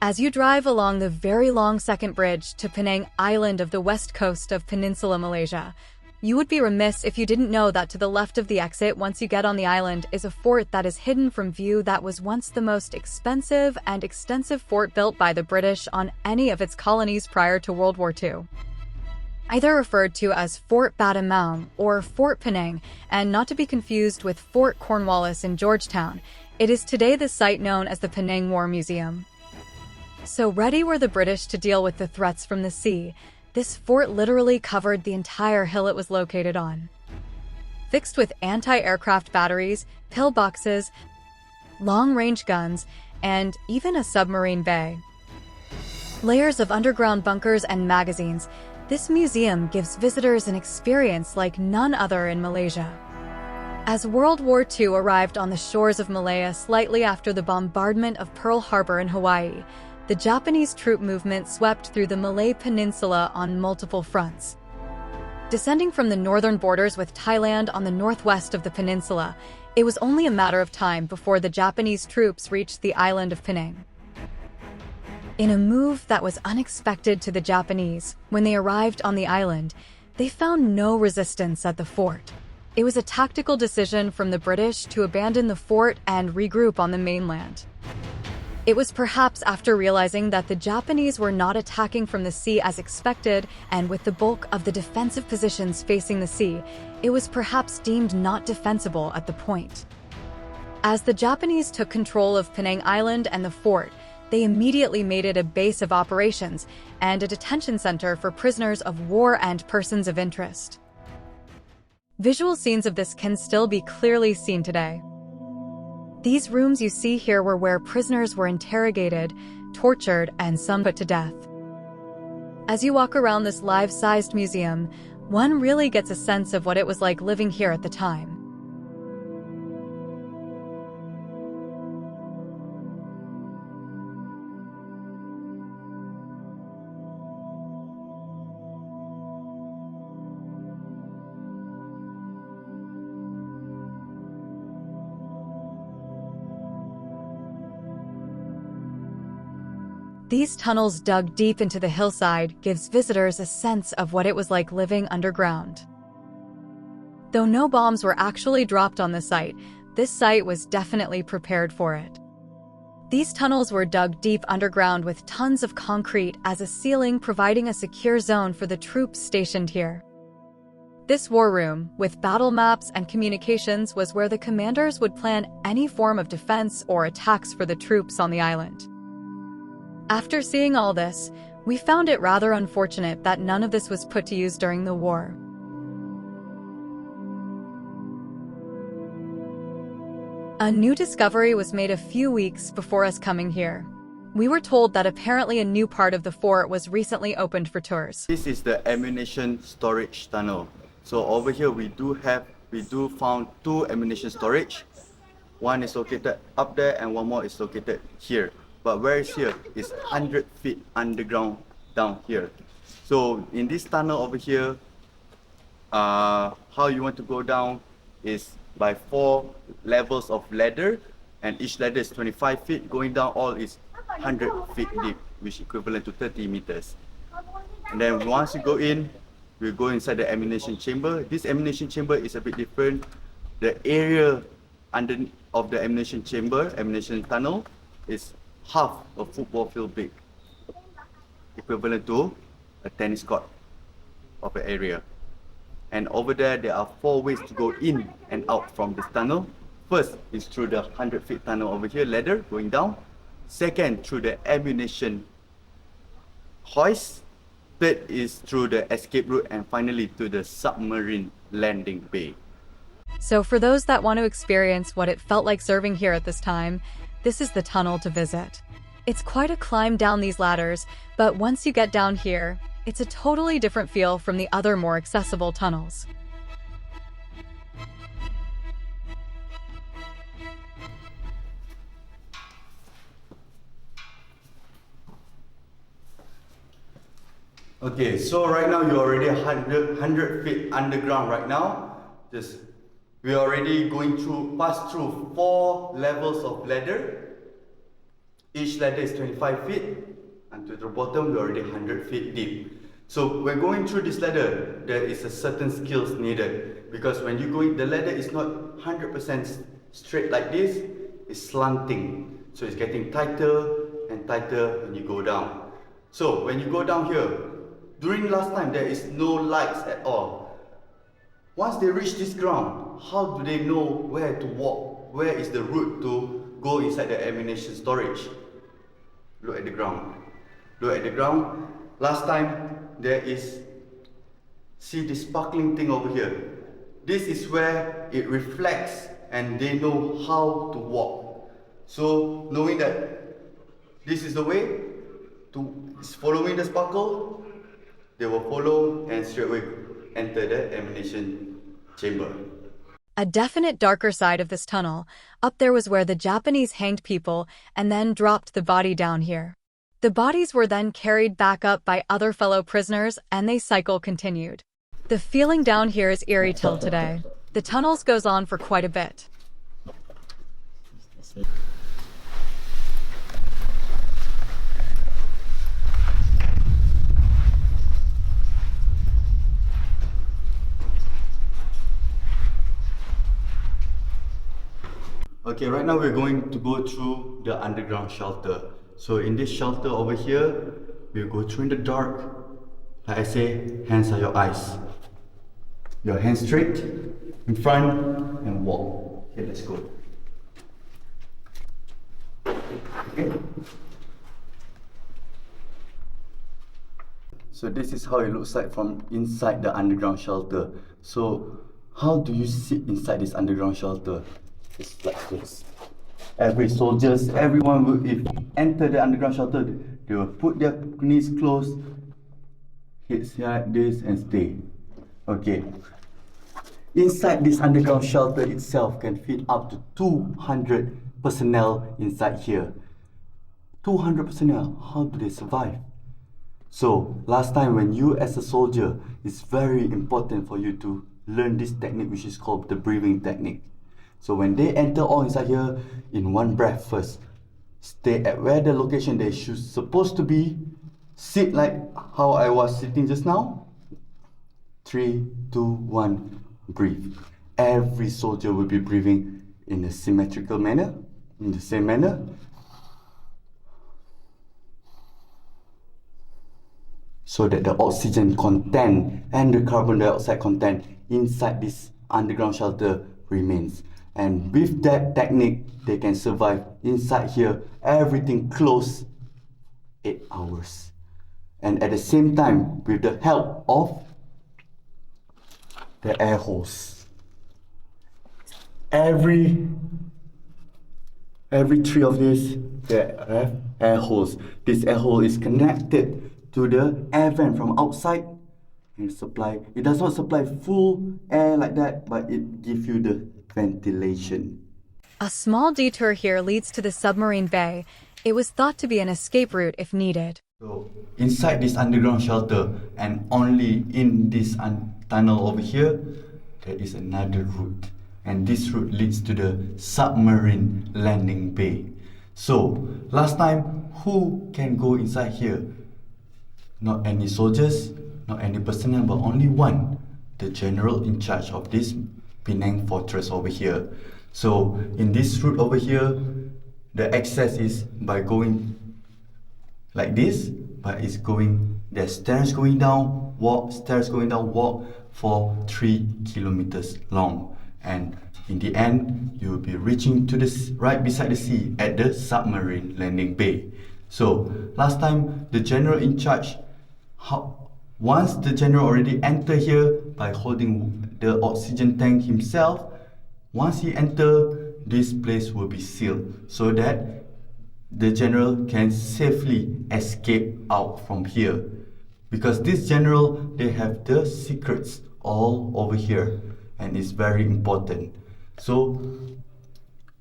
As you drive along the very long second bridge to Penang Island of the west coast of Peninsula Malaysia, you would be remiss if you didn't know that to the left of the exit once you get on the island is a fort that is hidden from view that was once the most expensive and extensive fort built by the British on any of its colonies prior to World War II. Either referred to as Fort Batu Maung or Fort Penang, and not to be confused with Fort Cornwallis in Georgetown, it is today the site known as the Penang War Museum. So ready were the British to deal with the threats from the sea. This fort literally covered the entire hill it was located on. Fixed with anti-aircraft batteries, pillboxes, long-range guns, and even a submarine bay. Layers of underground bunkers and magazines, this museum gives visitors an experience like none other in Malaysia. As World War II arrived on the shores of Malaya slightly after the bombardment of Pearl Harbor in Hawaii, the Japanese troop movement swept through the Malay Peninsula on multiple fronts. Descending from the northern borders with Thailand on the northwest of the peninsula, it was only a matter of time before the Japanese troops reached the island of Penang. In a move that was unexpected to the Japanese, when they arrived on the island, they found no resistance at the fort. It was a tactical decision from the British to abandon the fort and regroup on the mainland. It was perhaps after realizing that the Japanese were not attacking from the sea as expected, and with the bulk of the defensive positions facing the sea, it was perhaps deemed not defensible at the point. As the Japanese took control of Penang Island and the fort, they immediately made it a base of operations and a detention center for prisoners of war and persons of interest. Visual scenes of this can still be clearly seen today. These rooms you see here were where prisoners were interrogated, tortured, and some put to death. As you walk around this life-sized museum, one really gets a sense of what it was like living here at the time. These tunnels dug deep into the hillside gives visitors a sense of what it was like living underground. Though no bombs were actually dropped on the site, this site was definitely prepared for it. These tunnels were dug deep underground with tons of concrete as a ceiling, providing a secure zone for the troops stationed here. This war room, with battle maps and communications, was where the commanders would plan any form of defense or attacks for the troops on the island. After seeing all this, we found it rather unfortunate that none of this was put to use during the war. A new discovery was made a few weeks before us coming here. We were told that apparently a new part of the fort was recently opened for tours. This is the ammunition storage tunnel. So over here we do found two ammunition storage. One is located up there and one more is located here. But where is here is 100 feet underground down here. So in this tunnel over here, how you want to go down is by 4 levels of ladder, and each ladder is 25 feet. Going down all is 100 feet deep, which is equivalent to 30 meters. And then once you go in, we go inside the ammunition chamber. This ammunition chamber is a bit different. The area under of the ammunition chamber, ammunition tunnel, is half a football field big, equivalent to a tennis court of an area. And over there are 4 ways to go in and out from this tunnel. First is through the 100 feet tunnel over here, ladder going down. Second, through the ammunition hoist. Third is through the escape route, and finally to the submarine landing bay. So for those that want to experience what it felt like serving here at this time, this is the tunnel to visit. It's quite a climb down these ladders, but once you get down here, it's a totally different feel from the other more accessible tunnels. Okay, so right now you're already 100 feet underground right now. We're already passed through 4 levels of ladder. Each ladder is 25 feet, and to the bottom we're already 100 feet deep. So when going through this ladder, there is a certain skills needed, because when you go in, the ladder is not 100% straight like this, it's slanting. So it's getting tighter and tighter when you go down. So when you go down here, during last time there is no lights at all. Once they reach this ground, how do they know where to walk? Where is the route to go inside the ammunition storage? Look at the ground. Look at the ground. Last time there is, see this sparkling thing over here. This is where it reflects and they know how to walk. So knowing that this is the way to following the sparkle, they will follow and straight away enter the ammunition chamber. A definite darker side of this tunnel, up there was where the Japanese hanged people and then dropped the body down here. The bodies were then carried back up by other fellow prisoners and the cycle continued. The feeling down here is eerie till today. The tunnels goes on for quite a bit. Okay, right now we're going to go through the underground shelter. So in this shelter over here, we'll go through in the dark. Like I say, hands are your eyes. Your hands straight in front and walk. Okay, let's go. Okay. So this is how it looks like from inside the underground shelter. So how do you sit inside this underground shelter? It's like this. Every soldiers, everyone will, if enter the underground shelter, they will put their knees closed, heads like this and stay. Okay. Inside this underground shelter itself can fit up to 200 personnel inside here. 200 personnel, how do they survive? So, last time when you as a soldier, it's very important for you to learn this technique which is called the breathing technique. So when they enter all inside here, in one breath first, stay at where the location they should supposed to be, sit like how I was sitting just now. 3, 2, 1, breathe. Every soldier will be breathing in a symmetrical manner, in the same manner. So that the oxygen content and the carbon dioxide content inside this underground shelter remains. And with that technique, they can survive inside here, everything close, 8 hours. And at the same time, with the help of the air hose. Every 3 of these, they have air hose. This air hose is connected to the air vent from outside and supply. It does not supply full air like that, but it gives you the ventilation. A small detour here leads to the submarine bay. It was thought to be an escape route if needed. So inside this underground shelter and only in this tunnel over here, there is another route. And this route leads to the submarine landing bay. So last time, who can go inside here? Not any soldiers, not any personnel, but only one, the general in charge of this Penang fortress over here. So in this route over here, the access is by going like this, but it's going, there's stairs going down, walk, stairs going down, walk for 3 kilometers long. And in the end, you will be reaching to this right beside the sea at the submarine landing bay. So last time, the general in charge, once the general already entered here by holding the oxygen tank himself, once he enter, this place will be sealed so that the general can safely escape out from here. Because this general, they have the secrets all over here and it's very important. So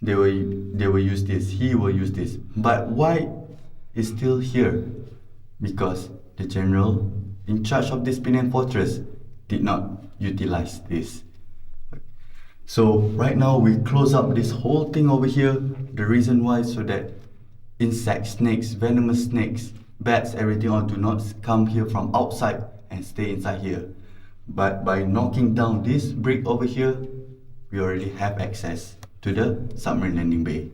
they will use this, he will use this. But why is still here? Because the general in charge of this Penang fortress did not utilize this. So right now we close up this whole thing over here. The reason why, so that insects, snakes, venomous snakes, bats, everything all do not come here from outside and stay inside here. But by knocking down this brick over here, we already have access to the submarine landing bay.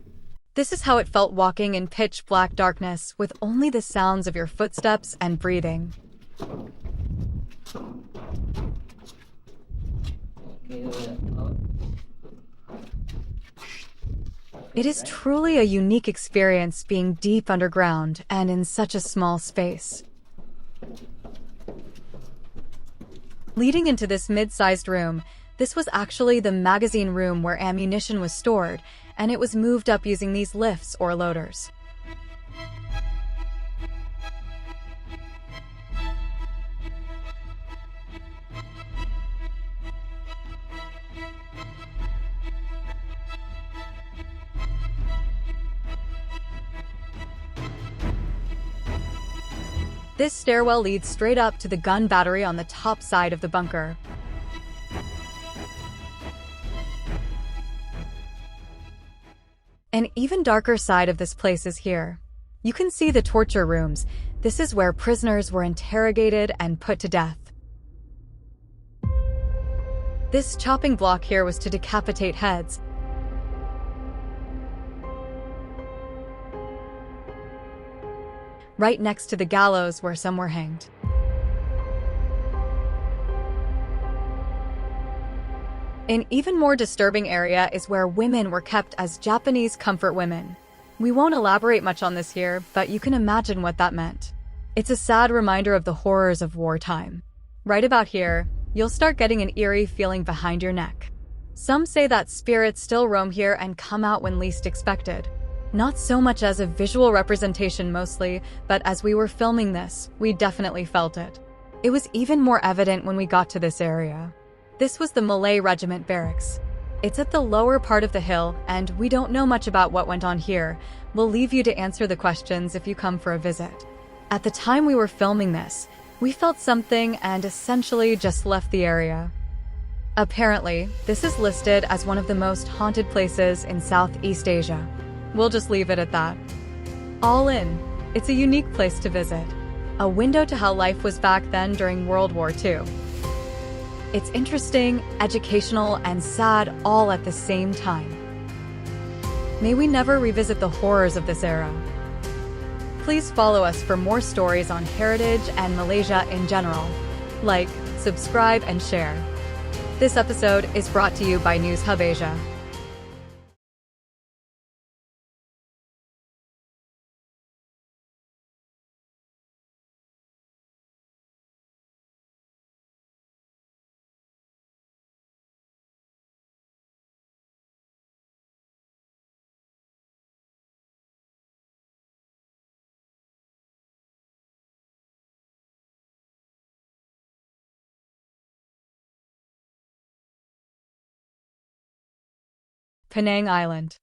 This is how it felt walking in pitch black darkness with only the sounds of your footsteps and breathing. It is truly a unique experience being deep underground and in such a small space. Leading into this mid-sized room, this was actually the magazine room where ammunition was stored, and it was moved up using these lifts or loaders. This stairwell leads straight up to the gun battery on the top side of the bunker. An even darker side of this place is here. You can see the torture rooms. This is where prisoners were interrogated and put to death. This chopping block here was to decapitate heads. Right next to the gallows where some were hanged. An even more disturbing area is where women were kept as Japanese comfort women. We won't elaborate much on this here, but you can imagine what that meant. It's a sad reminder of the horrors of wartime. Right about here, you'll start getting an eerie feeling behind your neck. Some say that spirits still roam here and come out when least expected. Not so much as a visual representation mostly, but as we were filming this, we definitely felt it. It was even more evident when we got to this area. This was the Malay Regiment barracks. It's at the lower part of the hill, and we don't know much about what went on here. We'll leave you to answer the questions if you come for a visit. At the time we were filming this, we felt something and essentially just left the area. Apparently, this is listed as one of the most haunted places in Southeast Asia. We'll just leave it at that. All in, it's a unique place to visit. A window to how life was back then during World War II. It's interesting, educational, and sad all at the same time. May we never revisit the horrors of this era. Please follow us for more stories on heritage and Malaysia in general. Like, subscribe, and share. This episode is brought to you by News Hub Asia. Penang Island.